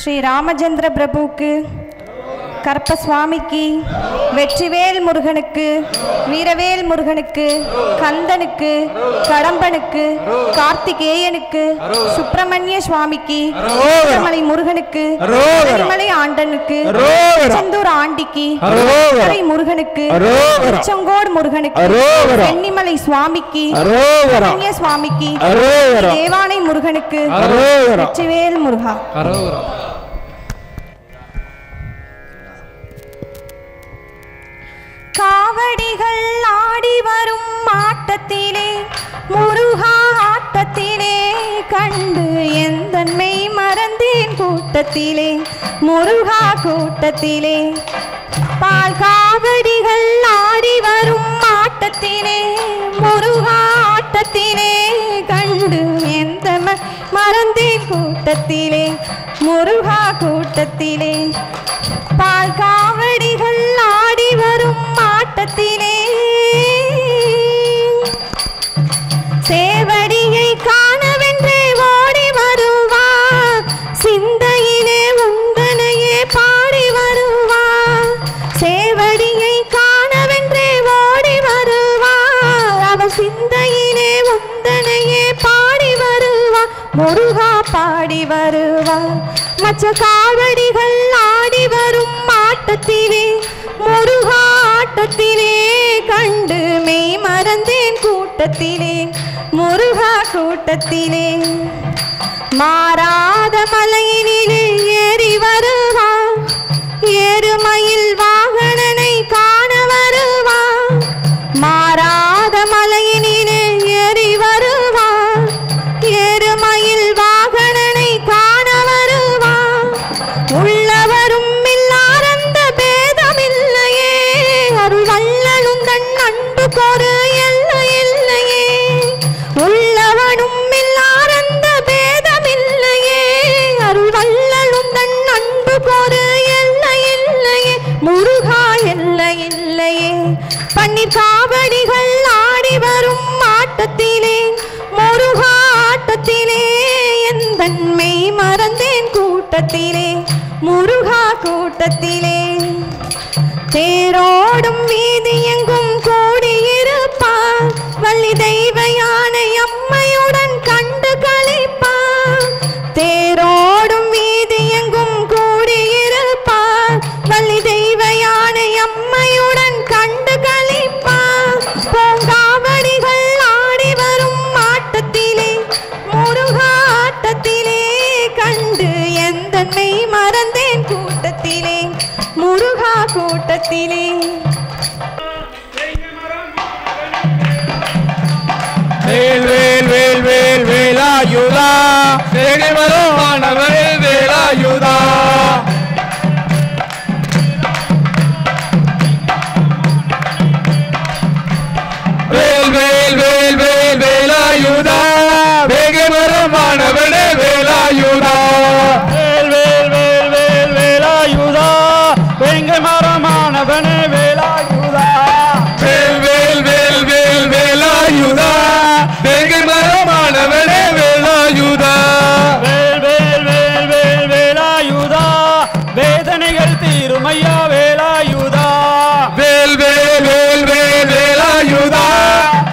ஸ்ரீ ராமச்சந்திர பிரபுவுக்கு, கற்பசுவாமிக்கு, வெற்றிவேல் முருகனுக்கு, வீரவேல் முருகனுக்கு, கந்தனுக்கு, கடம்பனுக்கு, கார்த்திகேயனுக்கு, சுப்பிரமணிய சுவாமிக்கு, மலை முருகனுக்கு, மலை ஆண்டனுக்கு, செந்தூர் ஆண்டிக்கு, முருகனுக்கு, செங்கோடு முருகனுக்கு, சென்னிமலை சுவாமிக்கு, சுவாமிக்கு, தேவானை முருகனுக்கு, வெற்றிவேல் முருகா. காவடிகள் ஆடி வரும் ஆட்டத்திலே, முருகா ஆட்டத்திலே கண்டு எந்தன்மை மறந்தேன் கூட்டத்திலே, முருகா கூட்டத்திலே. பால் காவடிகள் ஆடி வரும் ஆட்டத்திலே, முருகா ஆட்டத்திலே கண்டு எந்தன்மை மறந்தேன் கூட்டத்திலே, முருகா கூட்டத்திலே. பால் காவடிகள் ஆடி வரும் ஆட்டத்திலே, சேவடியை காணவென்றே ஓடி வருவார், சிந்தையிலே உந்தனையே பாடி வருவார். சேவடியை காணவென்றே ஓடி வருவார், அவர் சிந்தையிலே உந்தனையே பாடி வருவார், முருகா பாடி வருவார். மற்ற காவடிகள் ஆடி வரும் ஆட்டத்திலே, முருகா ஆட்டத்திலே கண்டு மெய் மறந்தேன் கூட்டத்திலே, முருகா கூட்டத்திலே. மாறாத மலையினிலே ஏறி வருவார், ஏறுமயில் வாகனனை காண வருவார். மாறாத மலையினிலே ஏறி வருவார், ஏறுமயில் வாகனனை காண வருவார். உள்ளவரும் இல்லாரந்த பேதமில்லையே, அருள் வல்லலும் தன் அன்பு கொரு எல்லை இல்லையே. உள்ளவனும் இல்லாரந்த பேதமில்லையே, அருள் வல்லலும் தன் அன்பு கொரு எல்லை இல்லையே, முருகா எல்லை இல்லையே. பன்னீர் காவடிகள் ஆடி வரும் ஆட்டத்திலே, முருகா ஆட்டத்திலே எந்தன்மை மறந்தேன் கூட்டத்திலே, முருகா கூட்டத்திலே. தேரோடும் வீதி எங்கும் கூடியிருப்பார், வள்ளி தெய்வ யானை அம்மையுடன் கண்டு களிப்பார். தேரோடும் வீதி எங்கும் கூடியிருப்பார், வள்ளி தெய்வ யானை அம்மையுடன் கண்டு களிப்பார். பூங்காவடிகள் ஆடி வரும் ஆட்டத்திலே, முருகா ஆட்டத்திலே கண்டு எந்தன்மை மறந்தேன் கூட்டத்திலே, முருகா கூட்டத்திலே. வேல் வேல் வேல் வேல் வேலாயுதா, வேகை மரம் ஆனவரே வேலாயுதா. வேல் வேல் வேல் வேல் வேலாயுதா, வேகை மரம் ஆனவரே வேலாயுதா. வேல் வேல் வேல் வேல் வேலாயுதா, வேங்கை மரம் ஆனவனே வேலாயுதா. வேல் வேல் வேல் வேல் வேலாயுதா, வேங்கை மரம் ஆனவனே வேலாயுதா. வேல் வேல் வேல் வேல் வேலாயுதா, வேதனைகள் தீருமையா வேலாயுதா. வேல் வேல் வேல் வேல் வேலாயுதா,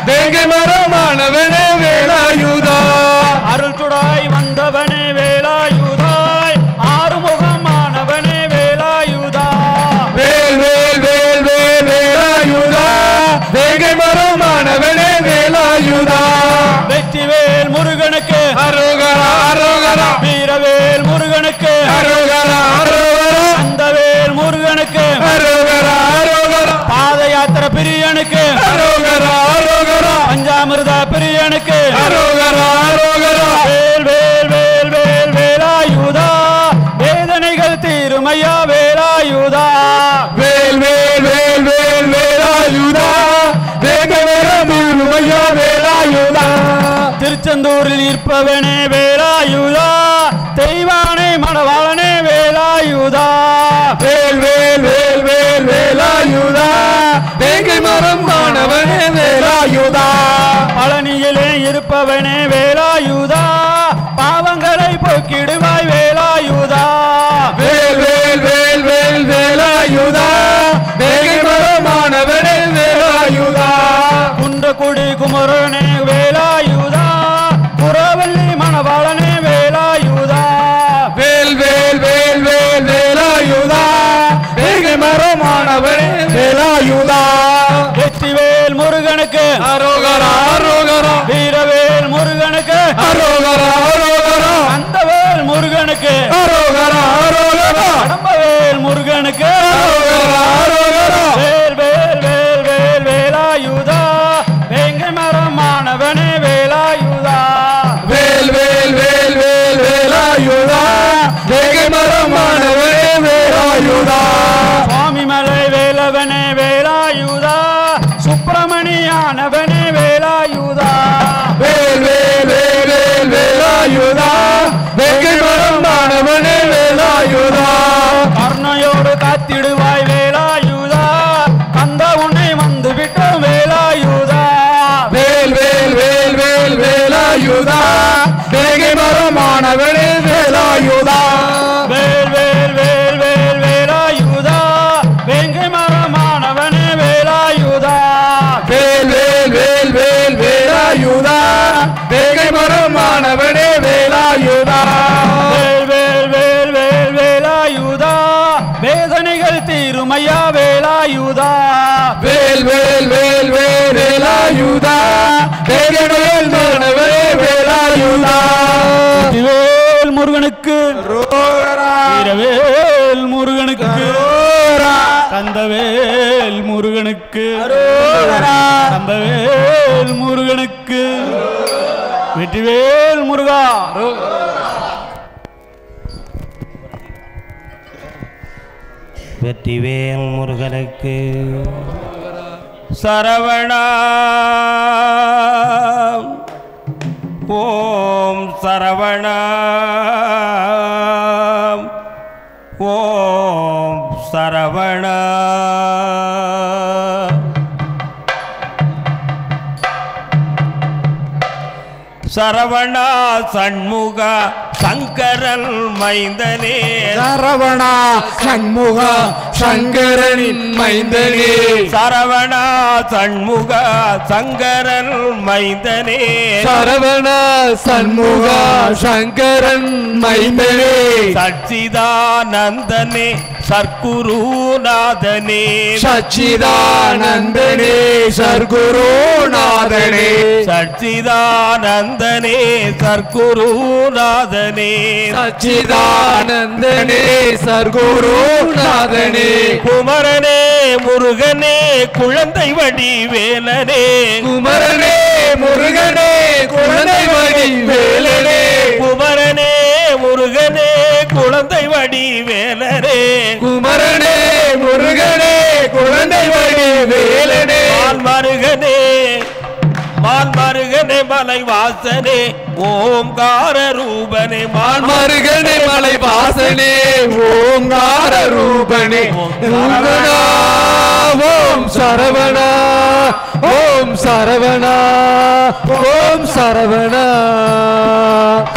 வேங்கை மரம் ஆனவனே வேலாயுதா. அருள் துடாய் வந்தவனே வேலாயுதாய், ஆறுமுகமானவனே வேலாயுதா. வேல் வேல் வேல் வேல் வேலாயுதா, வேங்கை மரமானவனே வேலாயுதா. வெற்றிவேல் முருகனுக்கு அரோகரா அரோகரா, வீரவேல் முருகனுக்கு அரோகரா அரோகரா, அந்தவேல் முருகனுக்கு அரோகரா அரோகரா, பாத யாத்திரை பிரியனுக்கு அரோகரா அரோகரா, பஞ்சாமிர்த பிரியனுக்கு அரோகரா அரோகரா. வேல் வேல் வேல் வேல் வேலாயுதா, வேதனைகள் தீருமையா வேலாயுதா. வேல் வேல் வேல் வேல் வேலாயுதா, வேகவரம் தீருமையா வேலாயுதா. திருச்செந்தூரில் இருப்பவனே வேலாயுதா, தெய்வானை மணவாளனே வேலாயுதா. வேல் வேல் வேல் வேல் வேலாயுதா, வேங்கை மரம் ஆனவனே வேலாயுதா. பழனியிலே இருப்பவனே வேலாயுதா, பாவங்களை போக்கிடுவாய் வேலாயுதா. வேலாயுதா வேல் வேல் வேல் வேல் வேலாயுதா வேகமானவனே வேலாயுதா குன்றக்குடி குமரனே வேலாயுதா புறவள்ளி மணவாளனே வேலாயுதா வேல் வேல் வேல் வேல் வேலாயுதா வேகமானவனே வேலாயுதா வெற்றிவேல் முருகனுக்கு அரோகரா அரோகரா வீரவேல் முருகனுக்கு அரோகரா அரோகரா அந்தவேல் முருகனுக்கு அரோகரா அரோகரா கடம்பவேல் முருகனுக்கு அரோகரா அரோகரா வேல் வேல் வேல் வேல் வேலாயுதா வேங்கை மரமானவனே வேலாயுதா வேல் வேல் வேல் வேல் வேலாயுதா வேங்கை மரமானவனே வேலாயுதா சுவாமி மலை வேலவனே வேலாயுதா சுப்பிரமணியானவனே வேலாயுதா வேல் வேல் வேல் வேல் வேலாயுதா வேங்கை மரமானவனே வேலாயுதா கர்ணையோடு காத்திடுவாய் வேலாயுதா கந்த உன்னை வந்து விட்டோம் வேலாயுதா வேல் வேல் வேல் வேல் வேலாயுதா வேங்கை மரமானவனே வேலாயுதா வேல் வேல் வேல் வேல் வேலாயுதா வேங்கை மரமானவனே வேலாயுதா வேல் வேல் வேல் வேல் வேலாயுதா வேங்கை மரமானவனே வேலாயுதா வேல் வேல் வேல் வேல் வேலாயுதா வேதனைகள் தீருமையா வேலாயுதா வேல் வேல் வேல் வேல் வேலாயுதா வேதனைகள் தீருமையா வேலாயுதா வேல் முருகனுக்கு வீரவேல் முருகனுக்கு கந்தவேல் முருகனுக்கு கந்தவேல் முருகனுக்கு வெற்றிவேல் முருகா வெற்றிவேல் முருகனுக்கு சரவணா ஓம் சரவணா ஓம் சரவணா சரவணா சண்முக சங்கரன் மைந்தனே சரவணா சண்முக சங்கரனின் மைந்தனே சரவணா சண்முக சங்கரன் மைந்தனே சரவணா சண்முக சங்கரன் மைந்தனே சச்சிதானந்தனே சர்க்குருநாதனே சச்சிதானந்தனே சர்க்குருநாதனே சச்சிதானந்தனே சர்க்குருநாதனே சச்சிதானந்தனே சர்க்குருநாதனே குமரனே முருகனே குழந்தை வடிவேலனே குமரனே முருகனே குழந்தை வடிவேலனே குமரனே முருகனே குழந்தை வடிவேலனே குமரனே முருகனே குழந்தை வடிவேலனே மால்மருகனே மால்மருகனே மலை வாசனே ஓம்கார ரூபனே மருகனே மலை வாசனே ஓங்கார ரூபனே ரூபனா ஓம் சரவணா ஓம் சரவணா ஓம் சரவணா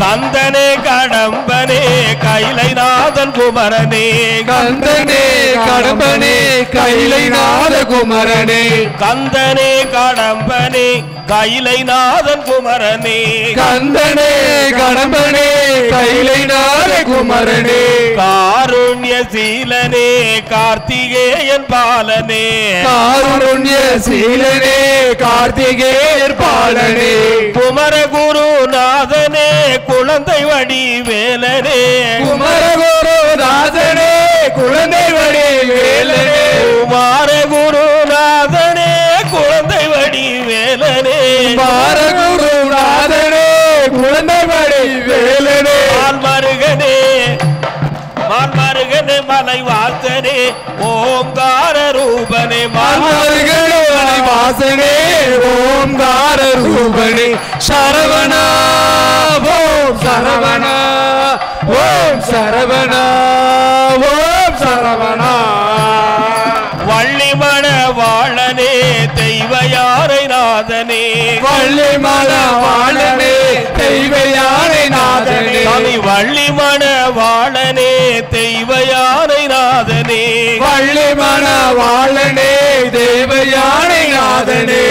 கந்தனே கடம்பனே கைலைநாதன் குமரனே கந்தனே கடம்பனே கைலைநாத குமரனே கந்தனே கடம்பனே கைலைநாதன் குமரனே கந்தனே கடம்பனே கைலைநாத குமரனே காருண்ய சீலனே கார்த்திகேயன் பாலனே காருண்ய சீலனே கார்த்திகேயர் பாலனே குமரகுருநாதனே குழந்தை வடிவேலனே குமரகுருநாதனே குழந்தை வடிவேலனே குமாரகுருநாதனே குழந்தை வடிவேலனே குமாரகுருநாதனே குழந்தை வடிவேலனே மால்மருகனே மால்மருகனே மலை வாசனே ஓம்கார ரூபனே மருகனே மலை வாசனே ஓம்கார ரூபனே சரவணா ஓம் சரவணா ஓம் சரவணா ஓம் சரவணா வள்ளிமண வாழனே தெய்வ யாரை நாதனே வள்ளிமல வாழனே தெய்வ யானை நாதனே சாமி வள்ளிமண வாழனே வாழனே தேவயானை நாதனே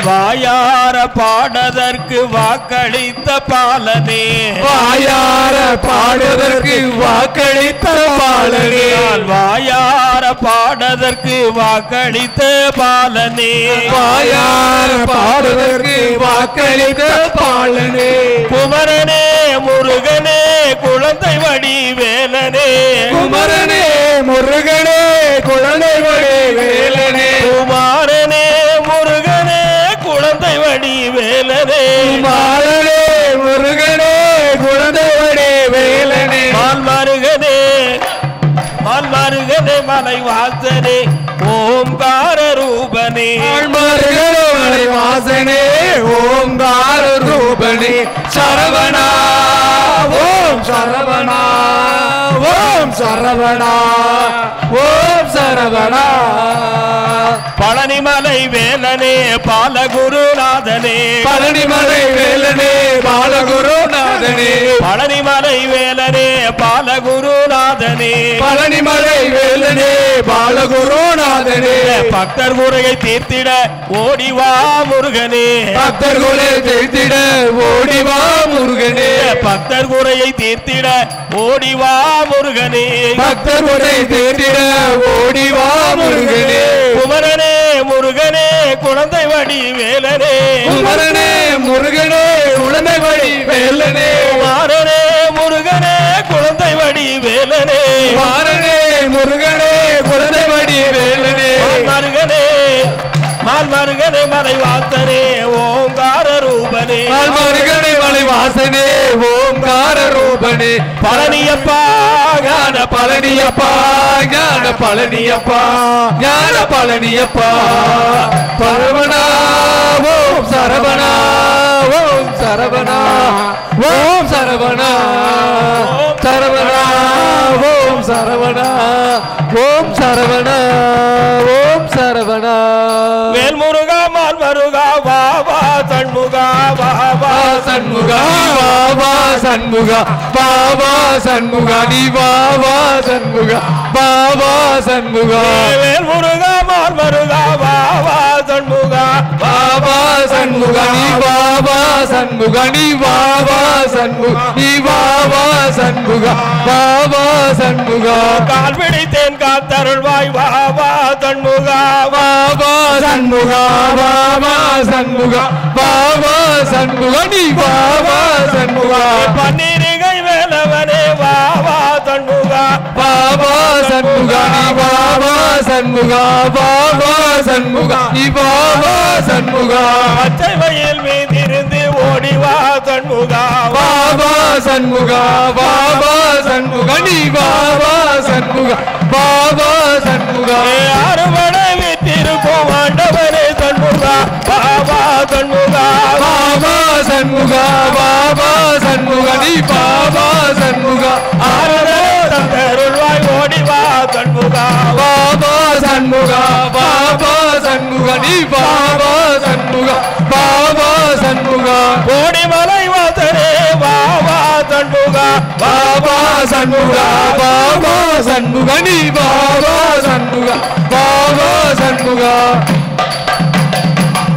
வாயார பாடதற்கு வாக்களித்த பாலனே வாயார பாடுவதற்கு வாக்களித்த பாலனே வாயார பாடதற்கு வாக்களித்த பாலனே வாயார பாடுவதற்கு வாக்களித்த பாலனே குமரனே முருகனே குழந்தை வடி வேலனே குமரனே முருகனே குழந்தை வடி வேலனே குமாரனே முருகனே குழந்தை வடி வேலனே குமாரனே முருகனே குழந்தை வடி வேலனே மால்மருகனே மால்மருகனே மலை வாசனே ஓம்கார ரூபனே மருகனே வாசனே ஓம்கார ரூபனே சரவணா ஓம் சரவணா ஓம் சரவணா ஓம் சரவணா பழனிமலை வேலனே பாலகுருநாதனே பழனிமலை வேலனே பாலகுருநாதனே பழனிமலை வேலனே பாலகுருநாதனே பழனிமலை வேலனே பாலகுருநாதனே பக்தர் முறையை தீர்த்திட ஓடிவா முருகனே பக்தர் குலை தேய்த்திட ஓடிவா முருகனே பக்தர் குறையை தீர்த்திட ஓடிவா முருகனே பக்தர் குலை தேய்த்திட ஓடிவா முருகனே குமரனே முருகனே குழந்தை வடி வேலனே குமரனே முருகனே உளமை வழி வேலனே குமாரனே முருகனே குழந்தை வடி வேலனே மாறனே முருகனே குழந்தை வடி வேலனே மருகனே மால்மருகனே மலை வாசனே ஓங்கார ரூபனே மருகனே மலை வாசனே ஓம்கார ரூபனே பழனியப்பா ஞான பழனியப்பா ஞான பழனியப்பா ஞான பழனியப்பா சரவணா ஓம் சரவணா ஓம் சரவணா ஓம் சரவணா சரவணா ஓம் சரவணா ஓம் சரவணா ஓம் சரவணா வேல்முருகா மால்மருகா வா வா சண்முகா வா வா சண்முகா வா சண்முகா வா சண்முகா நீ வா சண்முகா வா சண்முகா வேல்முருகா மால்மருகா வா வா சண்முகா வா சண்முகா நீ வா சண்முகா நீ வா சண்முகா நீ வா சண்முகா வா சண்முகா கால் பிடித்தேன் காத்தருள்வாய் வா வா சண்முகா வா சண்முகா வா சண்முகா வா சண்முகா நீ வா சண்முகா பன்னீரிகை வேலவனே வா வா சண்முகா வா சண்முகா நீ வா சண்முகா வா சண்முகா நீ வா சண்முகா பச்சை வயல் மீதிருந்து ஓடி வா சண்முகா வா சண்முகா வா சண்முகா நீ வா சண்முகா வா சண்முகா அறுவடை வீட்டிருக்கும் ஆண்டவரே சண்முகா வா வா சண்முகா வா சண்முகா வா சண்முகா நீ வா சண்முகா ஆரவே தந்தருள்வாய் ஓடி வா சண்முகா வா சண்முகா வா சண்முகா நீ வா சண்முகா வா சண்முகா கோடிமலை வாசனே வா வா சண்முகா வா சண்முகா வா சண்முகா நீ வா சண்முகா வா சண்முகா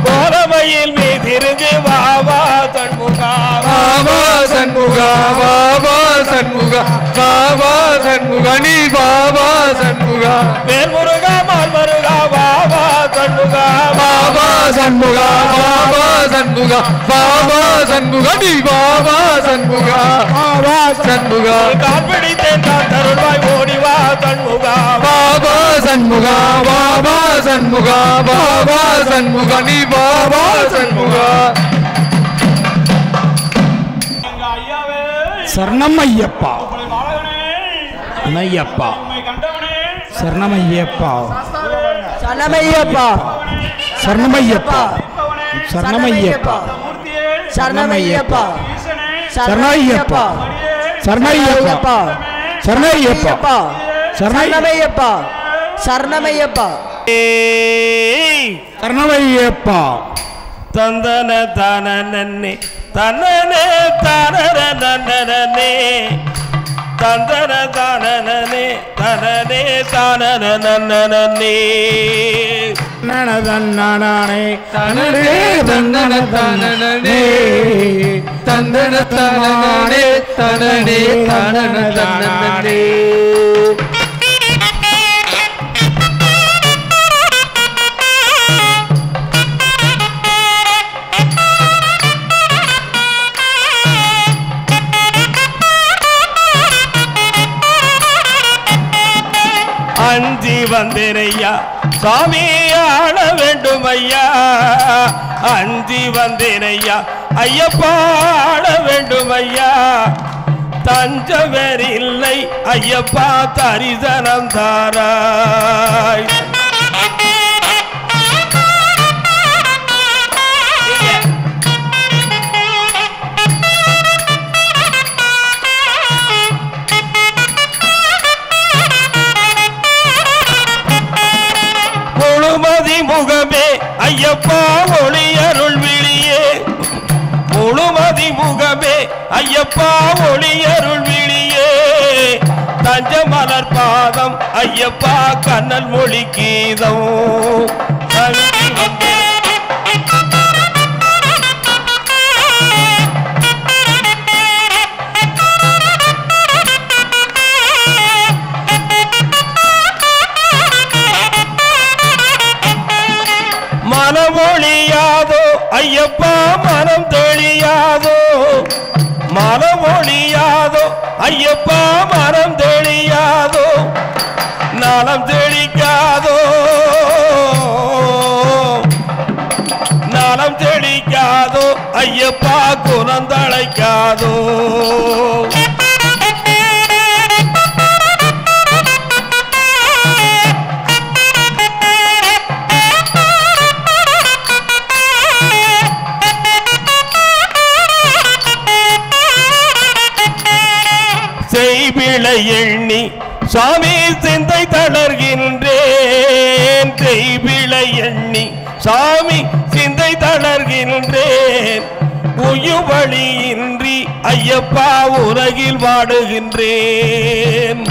கோலமையில் மீதிருந்து வா வா சண்முகா வா சண்முகா வா சண்முகா வா சண்முகா நீ வா சண்முகா வேல்முருகா மால்மருகா வா வா சண்முகா வா சண்முகா வா சண்முகா வா சண்முகா நீ வா சண்முகா சண்முகா கால் பிடித்தேன் காத்தருள்வாய் ஓடி வா சண்முகா வா சண்முகா வா சண்முகா வா சண்முகா நீ வா சண்முகா சரணமையப்பா ஐயப்பா சரணமையப்பா சரணமையப்பா சரணமையப்பா சரணமையப்பா சரணமையப்பா சரணமையப்பா சரணமையப்பா சரணமையப்பா சரணமையப்பா சரணமையப்பா சரணமையப்பா தந்தன தனனே தனனே தனனே தந்தன தானனே தனனே தானனனனனே நனதன்னனே தனனே தந்தன தானனே தந்தன தானனே தனனே தானனனனே அஞ்சி வந்தேனையா சாமி ஆள வேண்டும் ஐயா அஞ்சி வந்தேனையா ஐயப்பா ஆள வேண்டும் ஐயா தஞ்சம் வேறில்லை ஐயப்பா தரிசனம் தாராய் முழுமதி முகமே ஐயப்பா ஒளியருள் விழியே முழுமதி முகமே ஐயப்பா ஒளியருள் விழியே தஞ்ச மலர் பாதம் ஐயப்பா கண்ணல் மொழி கீதம் மனமொழியாதோ ஐயப்பா மனம் தெளியாதோ மனமொழியாதோ ஐயப்பா மனம் தெளியாதோ நலம் தெளிக்காதோ நலம் தெளிக்காதோ ஐயப்பா குணந்தழைக்காதோ செய்விளை எண்ணி சாமி சிந்தை தளர்கின்றேன் செய்விளை எண்ணி சாமி சிந்தை தளர்கின்றேன் உயுவழியின்றி ஐயப்பா உலகில் வாடுகின்றேன்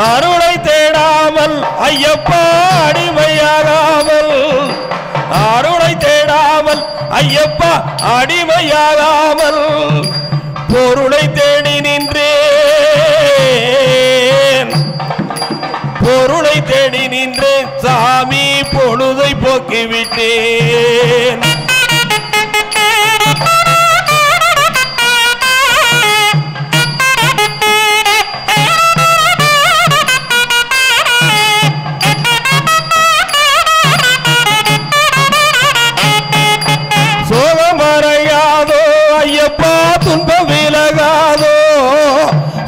அருளை தேடாமல் ஐயப்பா அடிமையாகாமல் அருளை தேடாமல் ஐயப்பா அடிமையாகாமல் பொருளை தேடி நின்றேன் பொருளை தேடி நின்றேன் சாமி பொழுதை போக்கிவிட்டேன் சோகமறையாதோ ஐயப்பா துன்பம் விலகாதோ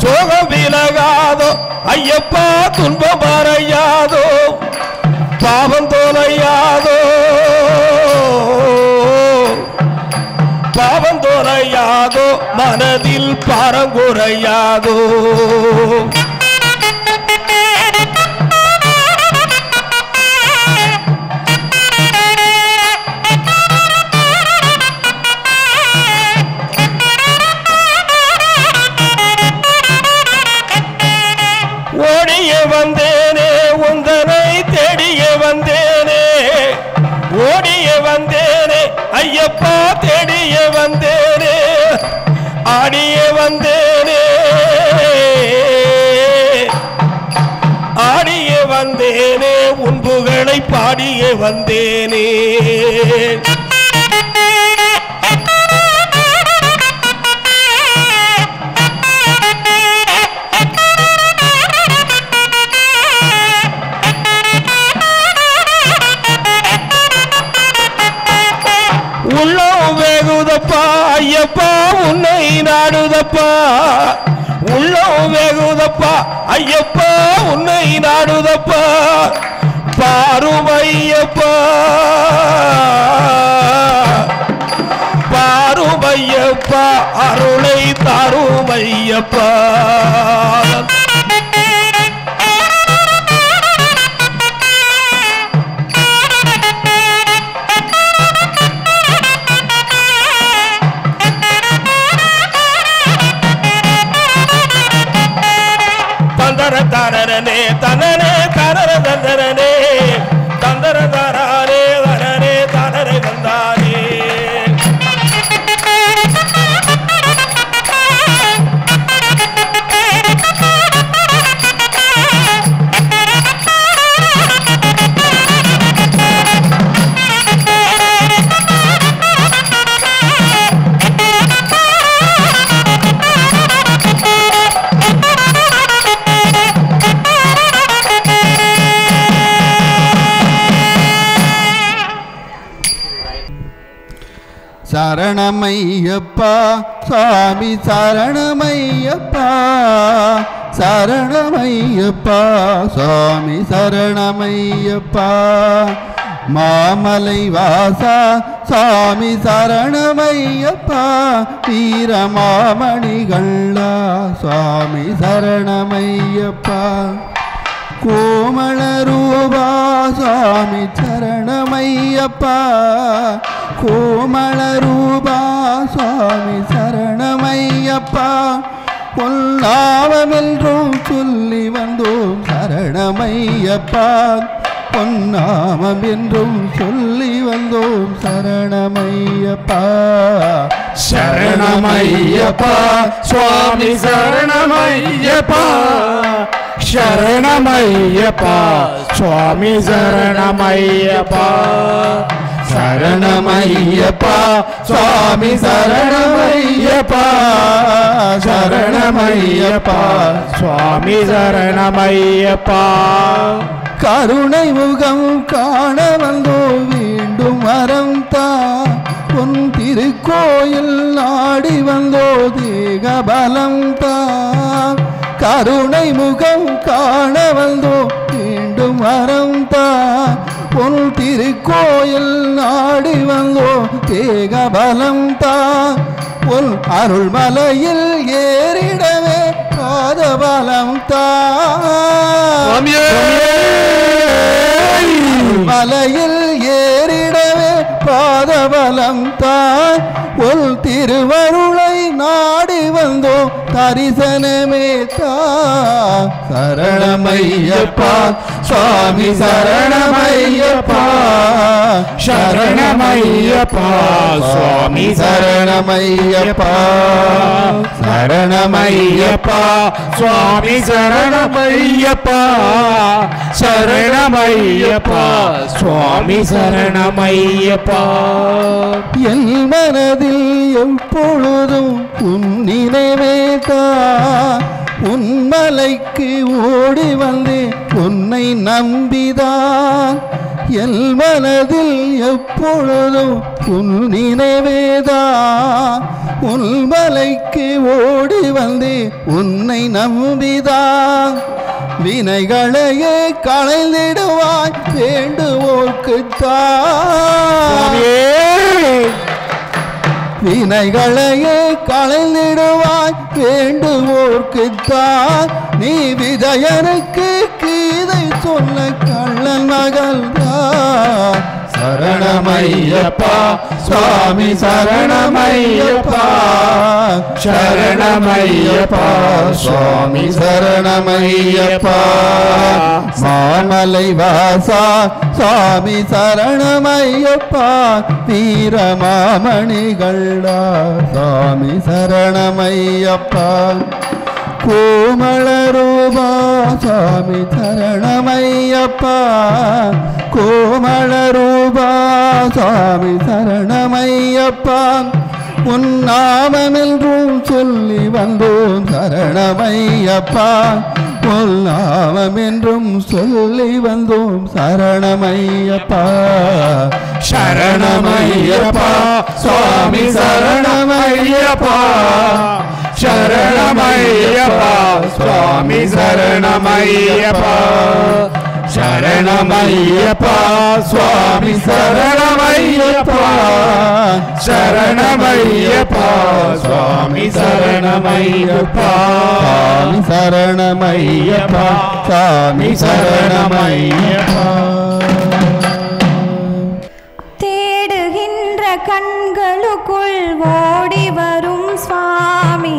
சோகம் விலகாதோ ஐயப்பா துன்பம் மறையாதோ பாவம் தொலையாதோ பாவம் தொலையாதோ மனதில் பாரங்குறையாதோ ஓடிய வந்தேனே உந்தனை தேடிய வந்தேனே ஓடிய வந்தேனே ஐயப்பா தேடிய வந்தேனே ஆடிய வந்தேனே ஆடிய வந்தேனே உன் புகழை பாடிய வந்தேனே உள்ளம் வேகுதப்பா ஐயப்பா உன்னை நாடுதப்பா உள்ளம் வேகுதப்பா ஐயப்பா உன்னை நாடுதப்பா பாரும் ஐயப்பா பாரும் ஐயப்பா அருளை தாரும் ஐயப்பா தந்தர தாரனே தனனே தரர தந்தரனே தந்தர தாரே தரனே தரரை தந்தானே சரணமையப்பா சுவாமி சரணமையப்பா சரணமையப்பா சுவாமி சரணமையப்பா மாமலை வாசா சுவாமி சரணமையப்பா வீரமாமணிகளா சுவாமி சரணமையப்பா கோமள ரூபா சுவாமி சரணமையப்பா கோமள ரூபா சுவாமி சரணமையப்பா பொன்னாமமென்றும் சொல்லி வந்தோம் சரணமையப்பா பொன்னாமம் என்றும் சொல்லி வந்தோம் சரணமையப்பா சரணமையப்பா சுவாமி சரணமையப்பா சரணமையப்பா சுவாமி சரணமையப்பா சரணமையப்பா சுவாமி சரணமையப்பா சரணமையப்பா சுவாமி சரணமையப்பா கருணை முகம் காண வந்தோ வேண்டும் வரம் தா பொன் திருக்கோயில் நாடி வந்தோ தேக பலம் தா கருணை முகம் காண வந்தோ வேண்டும் வரம் தா பொன் திருக்கோயில் நாடி வந்தோ தேக பலம் தா பொன் அருள்மலையில் ஏறிடவே பாத பலம் தா மலையில் ஏறிடவே பாதபலம் தான் உள் திருவருளை நாடி வந்தோ தரிசனமே தா சரணமையப்பா சுவாமி சரணமையப்பா சரணமையப்பா சுவாமி சரணமையப்பா சரணமையப்பா சுவாமி சரணமையப்பா சரணமையப்பா சுவாமி சரணமையப்பா என் மனதில் எப்பொழுதும் உன் நினைவேதா உன் மலைக்கு ஓடி வந்தேன் உன்னை நம்பிதான் என் மனதில் எப்பொழுதும் உன் நினைவேதா உன் மலைக்கு ஓடி வந்தேன் உன்னை நம்பிதான் வினைகளையே களைந்திடுவாய் வேண்டுவோர்க்குத்தான் வினைகளையே களைந்திடுவாய் வேண்டுவோர்க்குத்தான் நீ விஜயனுக்கு கீதை சொன்ன கள்ளன் மகள் சரணமையப்பா சுவாமி சரணமையப்பா சரணமையப்பா சுவாமி சரணமையப்பா மாமலை வாசா சுவாமி சரணமையப்பா வீரமாமணிகளா சுவாமி சரணமையப்பா கோமள ரூபா சுவாமி சரணமையப்பா கோமள ரூபா சுவாமி சரணமையப்பா உன் நாமமென்றும் சொல்லி வந்தோம் சரணமையப்பா உன் நாமமென்றும் சொல்லி வந்தோம் சரணமையப்பா சரணமையப்பா சுவாமி சரணமையப்பா சரணமையப்பா சுவாமி சரணமையப்பா சரணமையப்பா சுவாமி சரணமையப்பா சரணமையப்பா சரணமையப்பா சுவாமி சரணமையப்பா சாமி சரணமையப்பா சாமி சரணமையப்பா தேடுகின்ற கண்களுக்குள் ஓடி வரும் சுவாமி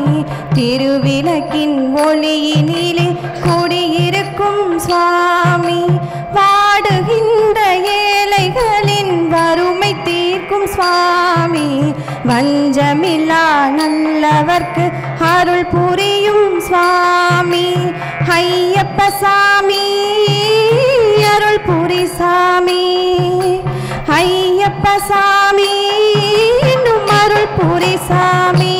திருவிளக்கின் ஒளியினிலே குடியிருக்கும் சுவாமி வாடுகின்ற ஏழைகளின் வறுமை தீர்க்கும் சுவாமி வஞ்சமில்லா நல்லவர்க்கு அருள் புரியும் சுவாமி ஐயப்ப சாமி அருள் புரி சாமி ஐயப்ப சாமி இன்னும் அருள் புரி சாமி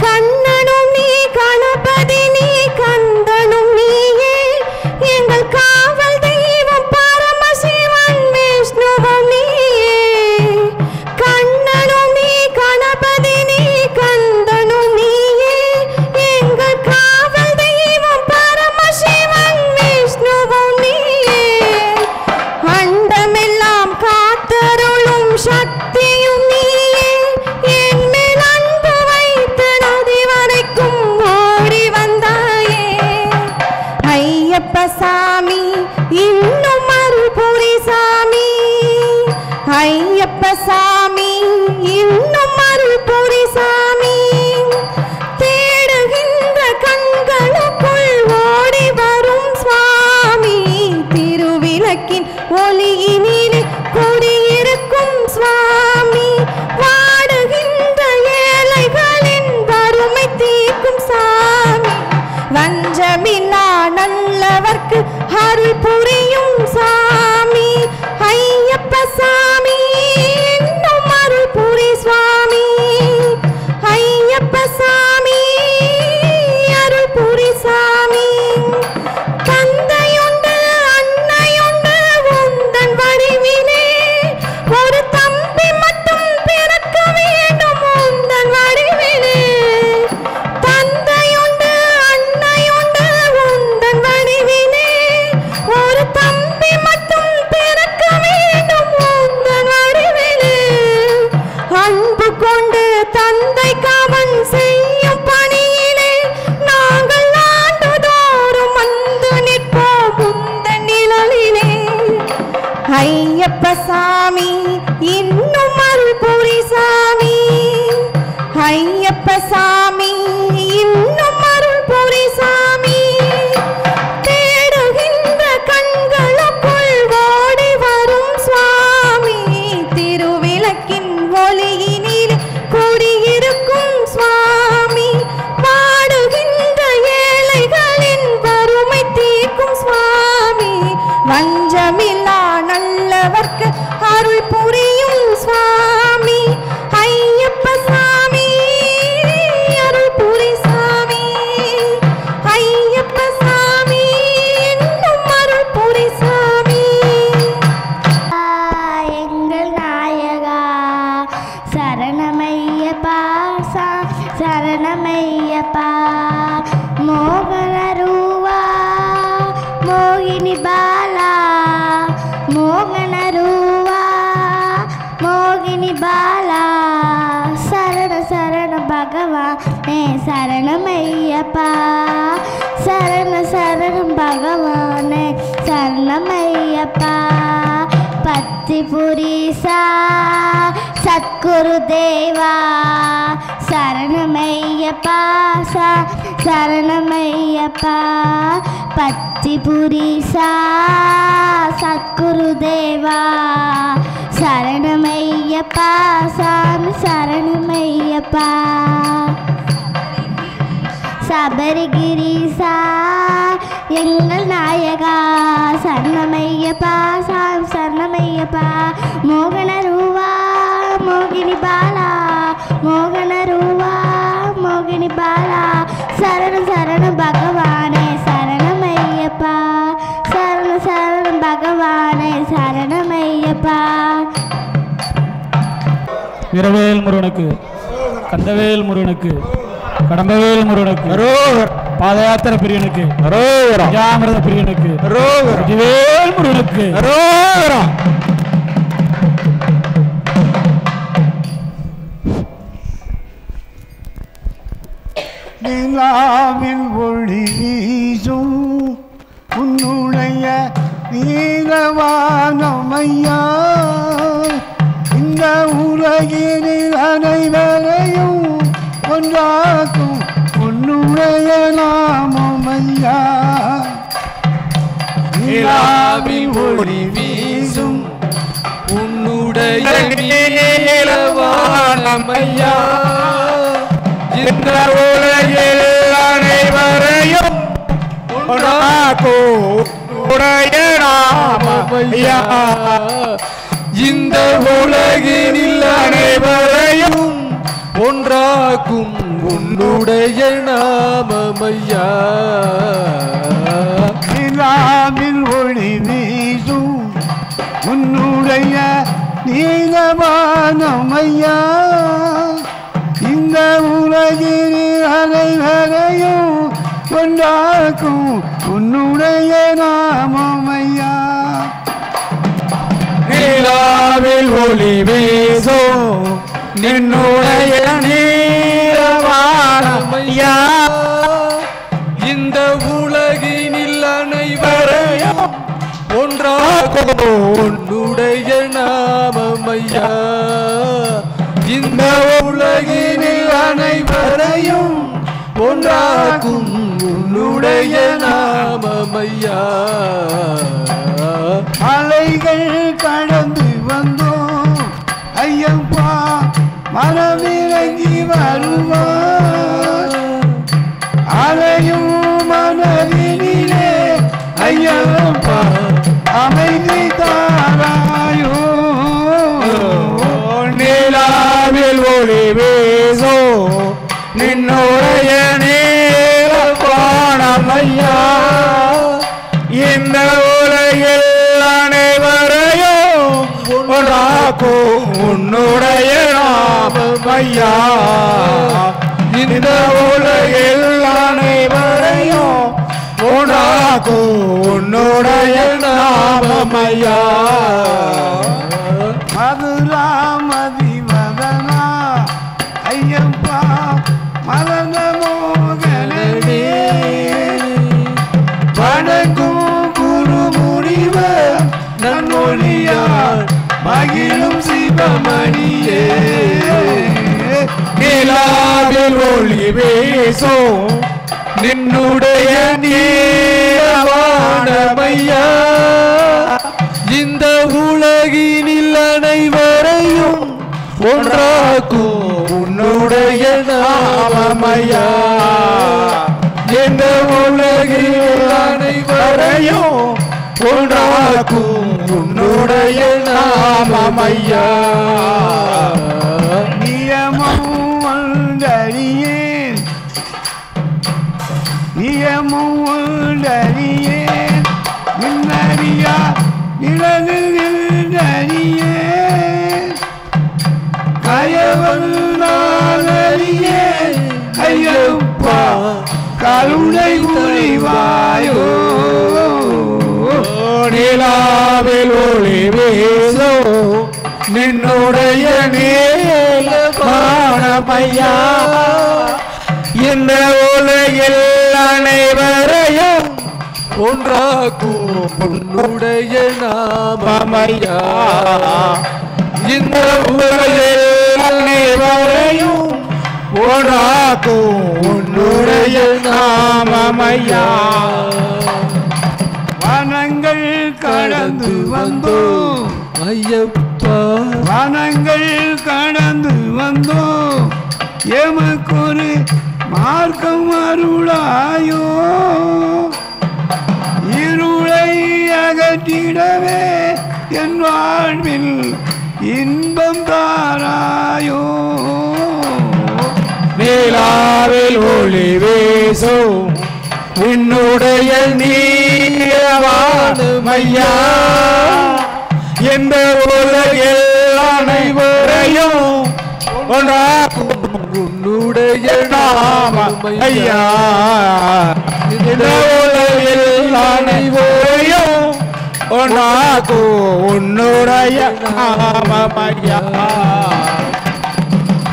கண்ணனும் நீ கணபதி நீ கந்தனும் நீயே எங்கள் காவல் தெய்வம் பரமசிவன் விஷ்ணுவும் நீயே கண்ணனும் நீ கணபதி நீ கந்தனும் நீயே எங்கள் காவல் தெய்வம் பரமசிவன் விஷ்ணுவும் நீயே அண்டமெல்லாம் காத்தருளும் சக்தியும் நீயே என் மேல் அன்பு வைத்து நதி வரைக்கும் ஓடி வந்தாயே ஐயப்ப சாமி இன்னும் அருள் புரி சாமி ஐயப்ப சாமி இன்னும் அருள் புரி சாமி தேடுகின்ற கண்களுக்குள் ஓடி வரும் சுவாமி திருவிளக்கின் ஒளியினிலே குடியிருக்கும் சுவாமி வாடுகின்ற ஏழைகளின் வறுமை தீர்க்கும் சாமி வஞ்சமில்லா நல்லவர்க்கு அருள் புரியும் சாமி ஐயப்ப சாமி இன்னும் அருள் புரி சுவாமி ஐயப்ப சாமி அருள் புரி சாமி தந்தையுண்டு அன்னையுண்டு உந்தன் வடிவிலே ஒரு தம்பி மட்டும் பிறக்க வேண்டும் உந்தன் வடிவிலே தந்தையுண்டு அன்னையுண்டு உந்தன் வடிவிலே ஒரு தம்பி மட்டும் பிறக்க வேண்டும் உந்தன் வடிவிலே அன்பு கொண்டு தந்தை கவன் செய்யும் பணியிலே நாங்கள் ஆண்டுதோறும் வந்து நிற்போம் உந்தன் நிழலிலே ஐயப்ப சாமி இன்னும் அருள் புரி சாமி ஐயப்ப சாமி இன்னும் அருள் புரி சாமி தேடுகின்ற கண்களுக்குள் ஓடி வரும் சுவாமி திருவிளக்கின் ஒளியினிலே குடியிருக்கும் சுவாமி வாடுகின்ற ஏழைகளின் வறுமை தீர்க்கும் சுவாமி வஞ்சமில்லா நல்லவர்க்கு அருள் புரியும் சுவாமி ஐயப்ப சாமி அருள் புரி சாமி ஐயப்ப சாமி இன்னும் அருள் புரி சாமி எங்கள் நாயகா சரணமையப்பா சரணமையப்பா மோகன ரூவா மோகினி பாலா மோகன ரூவா மோகினி பாலா சரண சரண பகவானே சரணமையப்பா சரண சரணம் பகவானே சரணமையப்பா பத்தி புரிசா சத்குரு தேவா சரணமையப்பா சரணமையப்பா பத்தி புரிசா சத்குரு தேவா சரணமையப்பா சாமி சரணமையப்பா சபரிகிரிசா எங்கள் நாயகா சரணமையப்பா சாமி சரணமையப்பா மோகன ரூவா மோகினி பாலா மோகன ரூவா மோகினி பாலா சரண சரண பகவானே சரணமையப்பா சரண சரண பகவானே சரணமையப்பா வீரவேல் முருகனுக்கு கந்தவேல் முருகனுக்கு கடம்பவேல் முருகனுக்கு பாதயாத்திர பிரியனுக்கு ராஜாமிரத பிரியனுக்கு வேல் முருகனுக்கு நிலாவில் ஒளி வீசும் உன்னுடைய நீலவானமையா இந்த உலகினில் அனைவரையும் ஒன்றாக்கும் உன்னுடைய நாமமையா நிலாவில் ஒளி வீசும் உன்னுடைய நீலவானமையா இந்த உலகில் அனைவரையும் ஒன்றாக்கும் உன்னுடைய நாமமையா இந்த உலகினில் அனைவரையும் ஒன்றாக்கும் உன்னுடைய நாமமையா நிலாவில் ஒளி வீசும் உன்னுடைய நீலவானமையா இந்த உலகில் அனைவரையும் கொண்டாக்கும் உன்னுடைய நாமமையா நிலாவில் ஒளி வீசும் நின்னுடைய நீலவானமையா இந்த உலகினில் அனைவரையும் ஒன்றாகும் உன்னுடைய நாமமையா இந்த உலகினில் அனைவரையும் ஒன்றாகும் உன்னுடைய நாமமையா அலைகள் கடந்து வந்தோம் ஐயப்பா மனமிறங்கி வருவார் அலையும் மனதினிலே ஐயப்பா அமைதி தாராயோ நிலாவில் ஒளி வீசோ நின்னுடைய நீலவானமையா இந்த உலகில் அனைவரையும் ஒன்றாக்கும் உன்னுடைய நாமமையா இந்த உலகில் அனைவரையும் ஒன்றாக்கும் உன்னுடைய நாமமையா மதுராமதி வதனா ஐயப்பா மலர்ந்த மோகனே வணக்கும் குரு முனிவர் நன்மொழியார் மகிழும் சிவமணியே நிலாவில் ஒளி வீசோ நின்னுடைய நீலவானமையா இந்த உலகினில் அனைவரையும் ஒன்றாக்கும் உன்னுடைய நாமமையா இந்த உலகில் அனைவரையும் ஒன்றாக்கும் உன்னுடைய நாமமையா நியமம் வந்தறியேன் நியமம் வந்தறியேன் நின்னறியா நிழலில் நின்றறியேன் கயவன் நாளறியேன் ஐயப்பா கருணை புரிவாயோ நிலாவில் ஒளி வீசோ நின்னுடைய நீலவானமையா இந்த உலகில் அனைவரையும் ஒன்றாக்கும் உன்னுடைய நாமமையா இந்த உலகில் அனைவரையும் ஒன்றாக்கும் உன்னுடைய நாமமையா வனங்கள் கடந்து வந்தோம் ஐயப்பா வனங்கள் கடந்து வந்தோம் எமக்கொரு மார்க்கம் அருளாயோ இருளை அகற்றிடவே என் வாழ்வில் இன்பம் தாராயோ நிலாவில் ஒளி வீசோ உன்னுடைய நீலவானமையா இந்த உலகில் அனைவரையும் ஒன்றாக்கும் உன்னுடைய நாமமையா இந்த உலகில் அனைவரையும் ஒன்றாக்கும் உன்னுடைய நாமமையா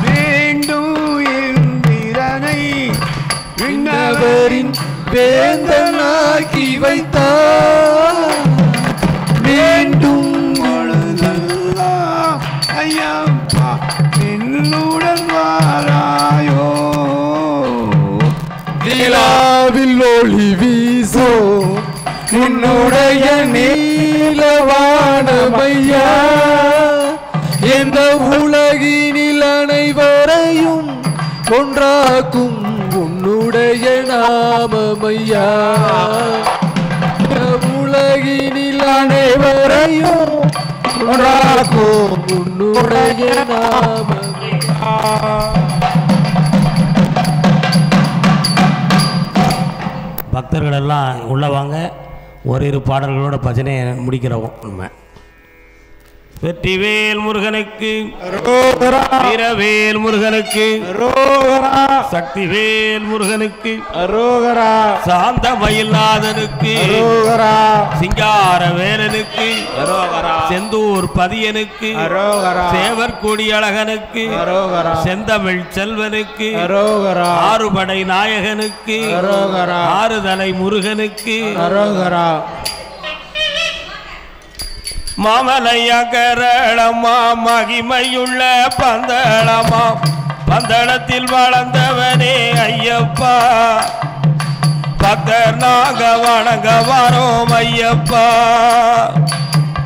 வேண்டும் இந்திரனை வானவரின் வேந்தனாக்கி வைத்தார். வேண்டும் பொழுதெல்லாம் ஐயப்பா என்னுடன் வாராயோ. நிலாவில் ஒளி வீசோ உன்னுடைய நீலவானமையா. எந்த உலகினில் அனைவரையும் ஒன்றாக்கும் உன்னுடைய நாமமையா. உலகினில் அனைவரையும் ஒன்றாக்கும் உன்னுடைய நாமமையா. பக்தர்கள் எல்லாம் உள்ள வாங்க. ஓரிரு பாடல்களோட பஜனையை முடிக்கிறோம். நம்ம வெற்றிவேல் முருகனுக்கு, வீரவேல் முருகனுக்கு, சக்திவேல் முருகனுக்கு, சாந்த மயில்நாதனுக்கு, சிங்கார வேலனுக்கு, செந்தூர் பதியனுக்கு, சேவற்கொடி அழகனுக்கு, செந்தமிழ் செல்வனுக்கு, ஆறுபடை நாயகனுக்கு, ஆறுதலை முருகனுக்கு, மாமலையா கரளமா மகிமையுள்ள பந்தளமா. பந்தளத்தில் வளர்ந்தவனே ஐயப்பா, பக்தர் நாங்க வணங்க வாரோம் ஐயப்பா.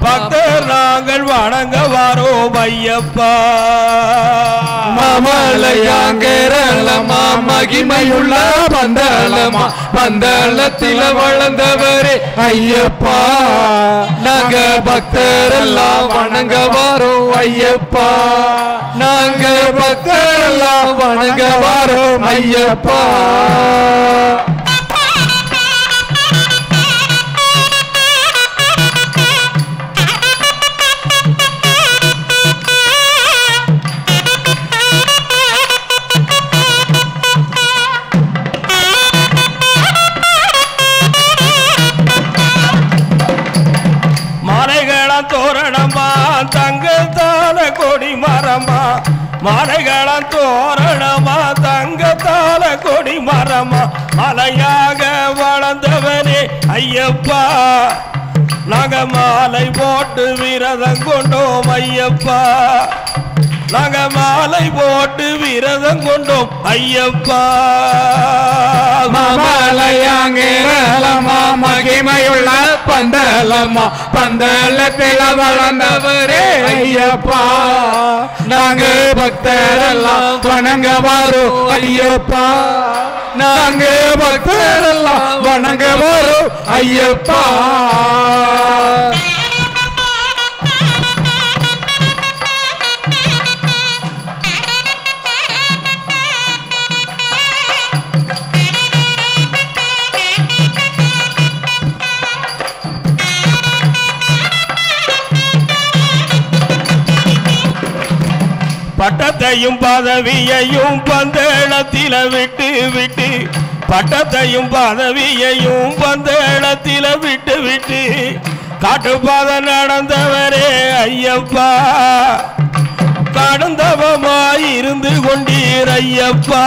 பக்தர் நாங்கள் வணங்க வாரோம் ஐயப்பா. மாமலையாங்கரளமா மகிமையுள்ள பந்தளமா. பந்தளத்தில வளர்ந்தவரே ஐயப்பா, நாங்க பக்தரெல்லாம் வணங்க வாரோம் ஐயப்பா. நாங்க பக்தரெல்லாம் வணங்க வாரோம் ஐயப்பா. தோரணமா தங்கத்தால கொடி மரமா. மலைகளம் தோரணமா தங்கத்தால கொடி மரமா. மலையாக வளர்ந்தவனே ஐயப்பா, நாங்க மாலை போட்டு விரதம் கொண்டோம் ஐயப்பா. நாங்க மாலை போட்டு விரதம் கொண்டோம் ஐயப்பா. மாமலையாங்கரளமா மகிமையுள்ள பந்தளமா. பந்தளத்தில வளர்ந்தவரே ஐயப்பா, நாங்க பக்தரெல்லாம் வணங்க வாரோம் ஐயப்பா. நாங்க பக்தரெல்லாம் வணங்க வாரோம் ஐயப்பா. பட்டத்தையும் பதவியையும் பந்தளத்தில விட்டு விட்டு. பட்டத்தையும் பதவியையும் பந்தளத்தில விட்டு விட்டு. காட்டுப்பாத நடந்தவரே ஐயப்பா, கடுந்தவமாயிருந்து கொண்டீர் ஐயப்பா.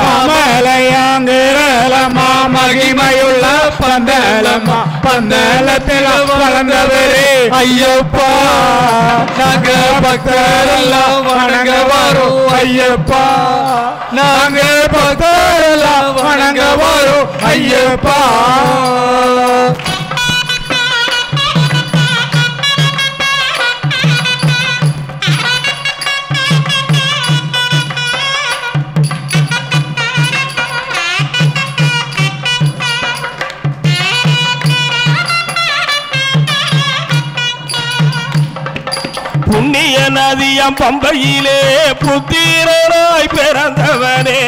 மாமலையாங்கரளமா மகிமையுள்ள பந்தளமா. பந்தளத்தில வளர்ந்தவரே ஐயப்பா, நாங்க பக்தரெல்லாம் வணங்க வாரோம் ஐயப்பா. நாங்க பக்தரெல்லாம் வணங்க வாரோம் ஐயப்பா. புண்ணிய நதியம் பம்பையிலே புத்திரராய் பிறந்தவனே.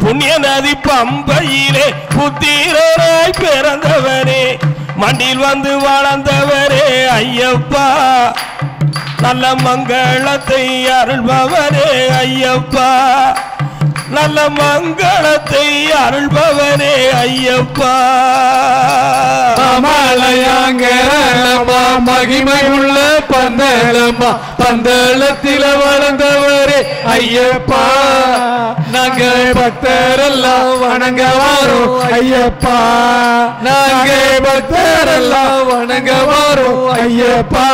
புண்ணிய நதி பம்பையிலே புத்திரராய் பிறந்தவனே. மண்டில் வந்து வளர்ந்தவரே ஐயப்பா, நல்ல மங்களத்தை அருள்பவரே ஐயப்பா. நல்ல மங்களத்தை அருள்பவனே ஐயப்பா மலையாங்கரலம்மா மகிமையுள்ள பந்தலம்மா பந்தளத்தில வளர்ந்தவரே ஐயப்பா நாங்க பக்தரெல்லாம் வணங்க வரோம் ஐயப்பா நாங்க பக்தரெல்லாம் வணங்க வரோம் ஐயப்பா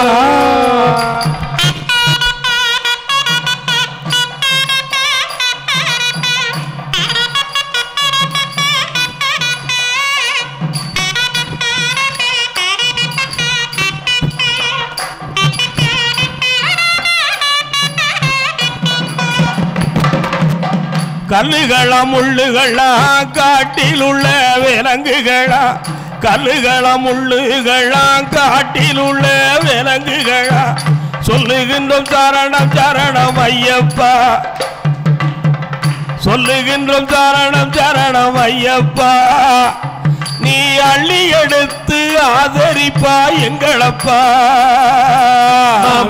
கல்லுகளா முள்ளுகளா காட்டில் உள்ள விலங்குகளா கல்லுகளா முள்ளுகளா காட்டில் உள்ள விலங்குகளா சொல்லுகின்றோம் சரணம் சரணம் ஐயப்பா சொல்லுகின்றோம் சரணம் சரணம் ஐயப்பா நீ அள்ளி எடுத்து ஆதரிப்பா எங்களப்பா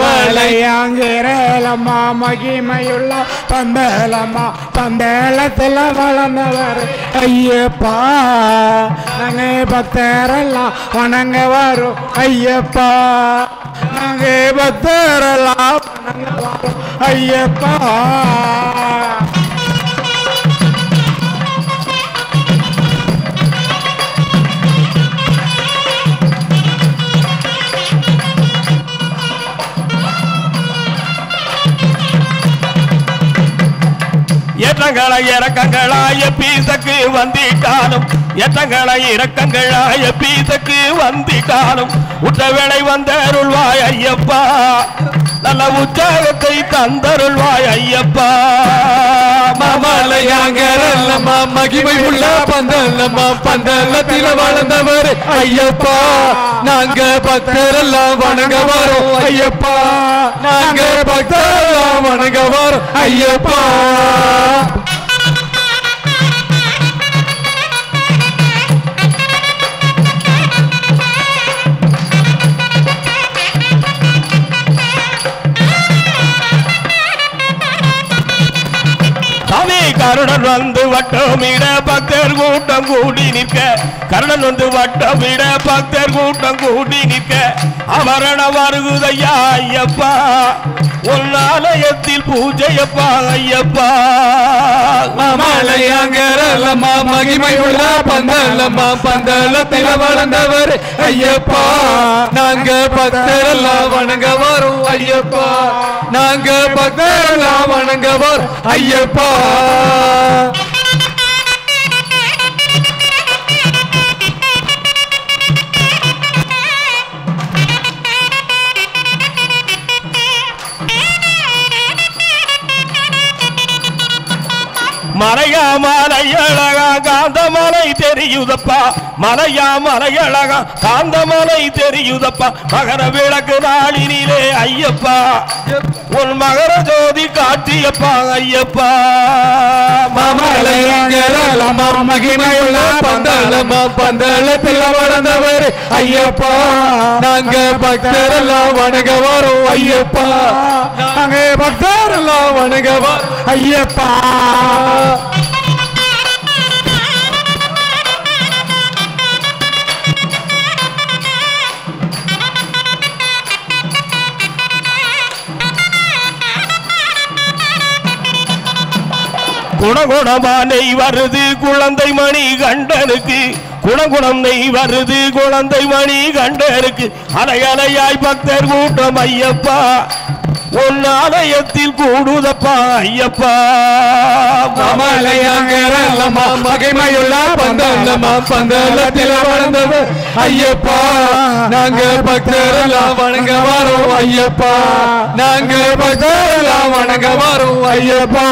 மலையாங்கரலம்மா மகிமையுள்ள பந்தலம்மா பந்தளத்தில் வளர்ந்தவர் ஐயப்பா நாங்க பக்தரெல்லாம் வணங்க வரோம் ஐயப்பா நாங்க பக்தரெல்லாம் வணங்க வரோம் ஐயப்பா ஏற்றங்கள இறக்கங்களாய பீசக்கு வந்திட்டாலும் ஏற்றங்கள இறக்கங்களாய பீசக்கு வந்திட்டாலும் உற்ற வேளை வந்தருள்வாய் ஐயப்பா நல்ல உற்சாகத்தை தந்தருள்வாய் ஐயப்பா மலையாங்கரலம்மா மகிமை உள்ள பந்தலம்மா பந்தளத்தில் வளர்ந்தவர் ஐயப்பா நாங்க பக்தரெல்லாம் வணங்க வரோம் ஐயப்பா நாங்க பக்தரெல்லாம் வணங்க வரோம் ஐயப்பா கருடன் வந்து வட்டமிட பக்தர் கூட்டம் கூடி நிற்க கருடன் வந்து வட்டமிட பக்தர் கூட்டம் கூடி நிற்க அவரண வருகுதையா ஐயப்பா உன் ஆலயத்தில் பூஜையப்பா ஐயப்பா மலையாங்கரலம்மா மகிமையுள்ள பந்தலம்மா பந்தளத்தில் வளர்ந்தவர் ஐயப்பா நாங்க பக்தரெல்லாம் வணங்க வரோம் ஐயப்பா நாங்க பக்தரெல்லாம் வணங்க வரோம் ஐயப்பா மலையா மலையழகா காந்தமலை தெரியுதப்பா மலையா மலையழகா காந்தமலை தெரியுதப்பா மகர விளக்கு நாளினிலே ஐயப்பா உன் மகர ஜோதி காட்டியப்பா ஐயப்பா மலையாங்கரலம்மா மகிமையுள்ள பந்தலம்மா பந்தளத்தில் வளர்ந்தவர் ஐயப்பா நாங்க பக்தரெல்லாம் வணங்க வரோம் ஐயப்பா நாங்க பக்தரெல்லாம் வணங்க வரோம் ஐயப்பா குணகுணமா நெய் வருது குழந்தை மணி கண்டனுக்கு குணகுணம் நெய் வருது குழந்தை மணி கண்டனுக்கு அலையலையாய் பக்தர் கூட்டம் ஐயப்பா உன் ஆலயத்தில் கூடுதப்பா ஐயப்பா மலையாங்கரலம்மா மகிமையுள்ள பந்தலம்மா பந்தளத்தில் வளர்ந்தவர் ஐயப்பா நாங்க பக்தரெல்லாம் வணங்க வரோம் ஐயப்பா நாங்க பக்தரெல்லாம் வணங்க வரோம் ஐயப்பா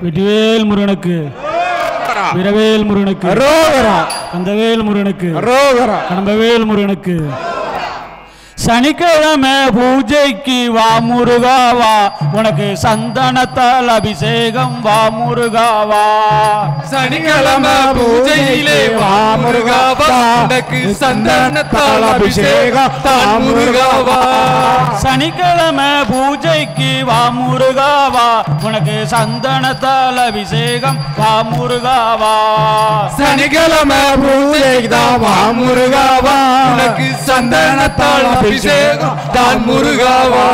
வெற்றிவேல் முருகனுக்கு வீரவேல் முருகனுக்கு ரோகரா கந்தவேல் முருகனுக்கு ரோகரா கடம்பவேல் முருகனுக்கு சனிக்கிழமை பூஜைக்கு வா முருகாவா உனக்கு சந்தனத்தால் அபிஷேகம் வா முருகாவா சனிக்கிழமை பூஜையிலே வா முருகாவா உனக்கு சந்தனத்தால் அபிஷேகம் தான் முருகாவா சனிக்கிழமை பூஜைக்கு வா முருகாவா உனக்கு சந்தனத்தால் அபிஷேகம் வா முருகாவா சனிக்கிழமை பூஜைக்கு தான் வா முருகாவா உனக்கு சந்தனத்தால் அபிஷேகம் தான் முருகாவா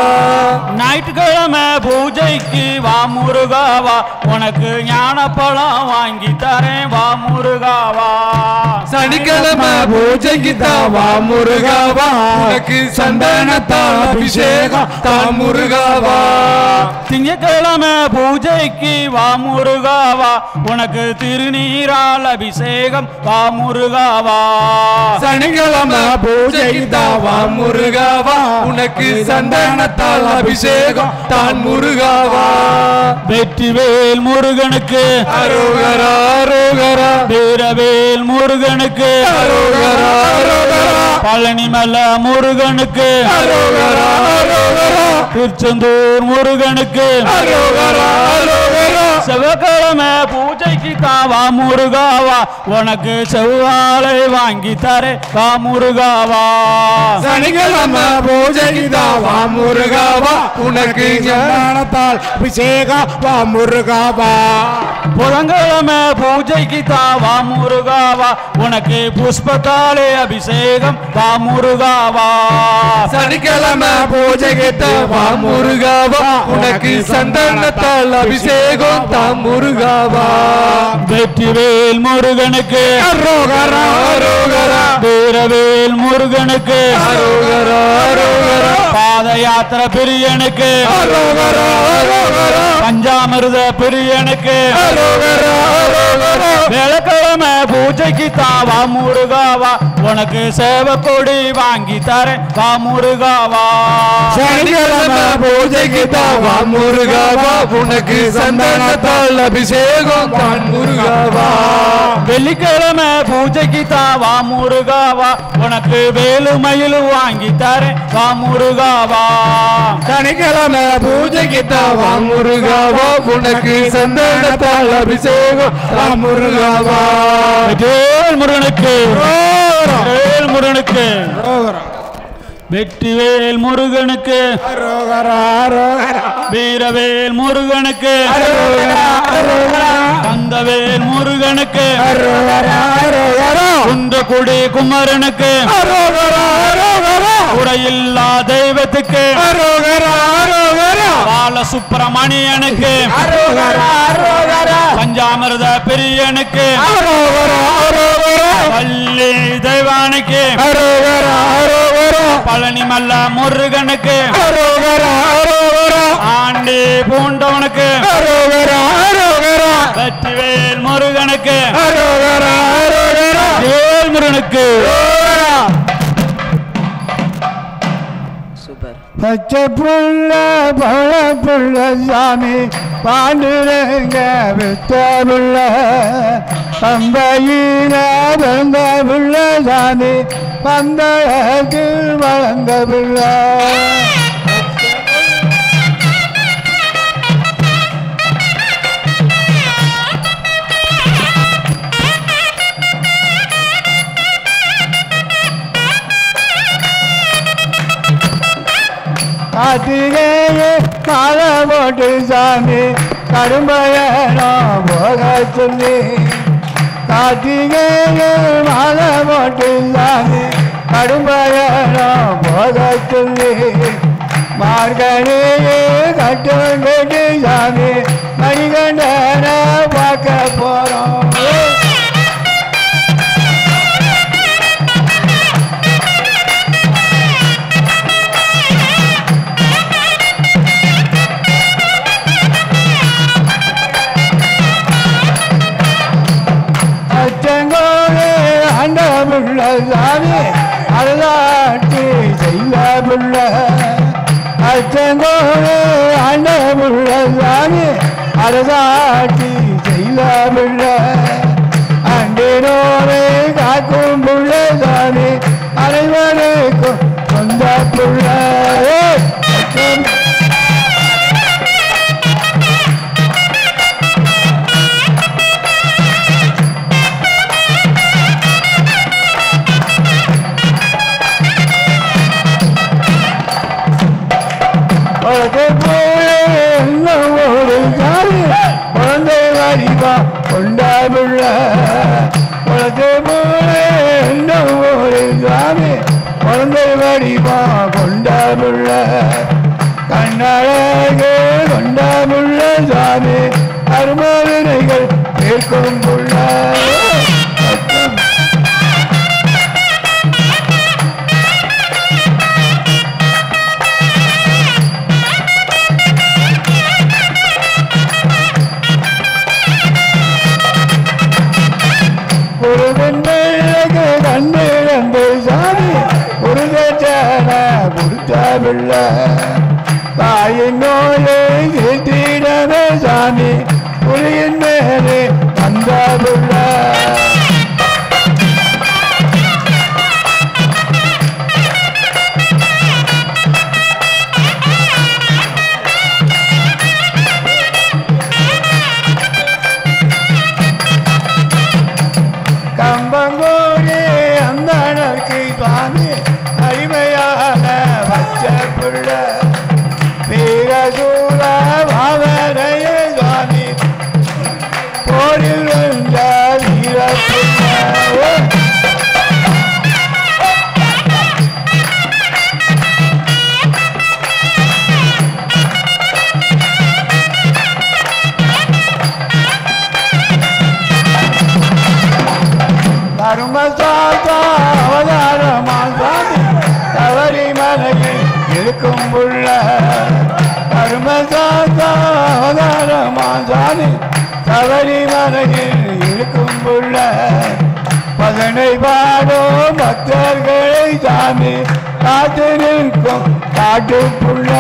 ஞாயிற்றுக்கிழமை பூஜைக்கு வா முருகாவா உனக்கு ஞானப்பழம் வாங்கி தரேன் வா முருகாவா சனிக்கிழமை பூஜைக்கு தான் வா முருகாவா உனக்கு சந்தனத்தால் அபிஷேகம் தான் முருகாவா திங்கட்கிழமை பூஜைக்கு வா முருகாவா உனக்கு திருநீரால் அபிஷேகம் வா முருகாவா சனிக்கிழமை பூஜைக்கு தான் வா முருகாவா உனக்கு சந்தனத்தால் அபிஷேகம் தான் முருகாவா வெற்றிவேல் முருகனுக்கு அரோகரா அரோகரா வீரவேல் முருகனுக்கு அரோகரா அரோகரா பழனிமல முருகனுக்கு அரோகரா அரோகரா திருச்செந்தூர் முருகனுக்கு அரோகரா அரோகரா செவ்வாய்க்கிழமை பூஜைக்கு தான் வா முருகாவா உனக்கு செவ்வாழை வாங்கி தரே வா முருகாவா சனிக்கிழமை பூஜைக்கு தான் வா முருகாவா உனக்கு ஞானத்தால் அபிஷேகம் வா முருகாவா புதன்கிழமை பூஜைக்கு தான் வா முருகாவா உனக்கு புஷ்பத்தாலே அபிஷேகம் வா முருகாவா சனிக்கிழமை பூஜைக்கு தான் வா முருகாவா உனக்கு சந்தனத்தால் அபிஷேகம் தான் முருகாவா வெற்றிவேல் முருகனுக்கு அரோகரா அரோகரா வீரவேல் முருகனுக்கு அரோகரா அரோகரா பாத யாத்திரை பிரியனுக்கு அரோகரா அரோகரா பஞ்சாமிர்த பிரியனுக்கு அரோகரா அரோகரா வேலைக்கிழமை பூஜைக்கு தான் வா முருகாவா உனக்கு சேவக்கொடி வாங்கி தரேன் வா முருகாவா சனிக்கிழமை பூஜைக்கு தான் வா முருகாவா உனக்கு சந்தனத்தால் அபிஷேகம் தான் முருகாவா வெள்ளிக்கிழமை பூஜைக்கு தான் வா முருகாவா உனக்கு வேலு மயில் வாங்கி தரேன் வா முருகாவா சனிக்கிழமை பூஜைக்கு தான் வா முருகாவா உனக்கு சந்தனத்தால் அபிஷேகம் தான் முருகாவா வேல் முருகனுக்கு வேல் முருகனுக்கு வெற்றிவேல் முருகனுக்கு வீரவேல் முருகனுக்கு கந்தவேல் முருகனுக்கு குன்றக்குடி குமரனுக்கு உடையில்லா தெய்வத்துக்கு பால சுப்பிரமணியனுக்கு பஞ்சாமிர்த பிரியனுக்கு பள்ளி தெய்வானுக்கு பழனி மல்ல முருகனுக்கு ஆண்டி பூண்டவனுக்கு வெற்றிவேல் முருகனுக்கு வேல் முருகனுக்கு பச்சை புள்ள பழ புள்ள சாமி பாண்டுரங்க வித்த புள்ள பம்பையில வந்த புள்ள சாமி பந்தயத்தில் வளர்ந்த புள்ள கார்த்திகேயே மாலை போட்டு சாமி கரும்பயணம் போக சொல்லி கார்த்திகேயே மாலை போட்டு சாமி கரும்பயணம் போக சொல்லி மார்கழியே கட்டும் கட்டி சாமி மணிகண்டன பார்க்க போறோம் சாமி அருளாட்டி செய்ய புள்ள அச்சங்கோடு ஆண்ட புள்ள சாமி அருளாட்டி செய்ய புள்ள அண்டினோரை காக்கும் புள்ள சாமி அனைவருக்கும் சொந்த புள்ள ஒரு காரி குழந்தை வடிவா கொண்டாடுள்ள குழந்தை போல ஒரு காரி குழந்தை வடிவா கொண்டாடுள்ள கண்ணழகே கொண்டாடுள்ள சாமி அருமவினைகள் கேட்கும் புள்ள ஒரு பெண்மைக்கு கண்ணிழந்து சாமி ஒரு கேட்டான கொடுத்தாவில்ல தாயின் நோயை தீர்த்திடவே சாமி புலியின் மேலே வந்தாவில்ல கம்பங்கோடி அந்தனருக்கு சுவாமி அடிமையான வச்ச புள்ள வீரசூர பாவனைய சுவாமி போரில் வந்த வீரப்புள்ள தர்மசாஸ்தா அவதாரமாசாமி தவறி மலையில் இருக்கும் புள்ள தர்மசாஸ்தா அவதாரமாசாமி தவறி மலையில் இருக்கும் புள்ள பதனை பாடும் பக்தர்களை சாமி காத்து நிற்கும் காட்டு புள்ள